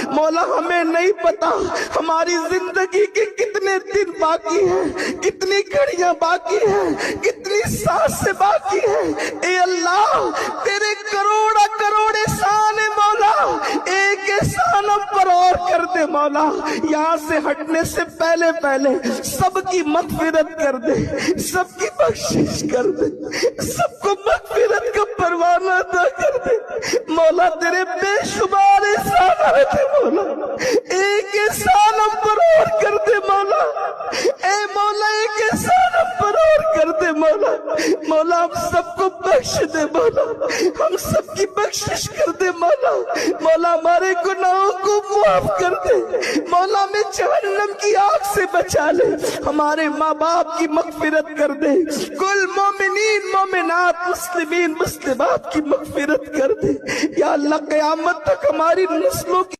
مولا ہمیں نہیں پتا ہماری زندگی کے کتنے دن باقی ہیں، کتنی گھڑیاں باقی ہیں، کتنی سانسیں باقی ہیں۔ اے اللہ تیرے کروڑا کروڑ احسان ہے مولا، ایک احسان ہم پر اور کر دے مولا، یہاں سے ہٹنے سے پہلے سب کی مغفرت کر دے، سب کی بخشش کر دے، سب کو مغفرت کا پروانہ عطا کر دے مولا۔ تیرے بے شمار احسانات ہیں مولا، ایک احسان ہم پر اور کر دے مولا، اے مولا ایک احسان ہم پر اور کر دے مولا۔ مولا ہم سب کو بخش دے مولا، ہم سب کی بخشش کر دے مولا۔ مولا ہمارے گناہوں کو معاف کر دے مولا، ہمیں جہنم کی آگ سے بچا لے، ہمارے ماں باپ کی مغفرت کر دے، کل مومنین مومنات مسلمین مسلمات کی مغفرت کر دے یا اللہ۔ قیامت تک ہماری نسلوں کی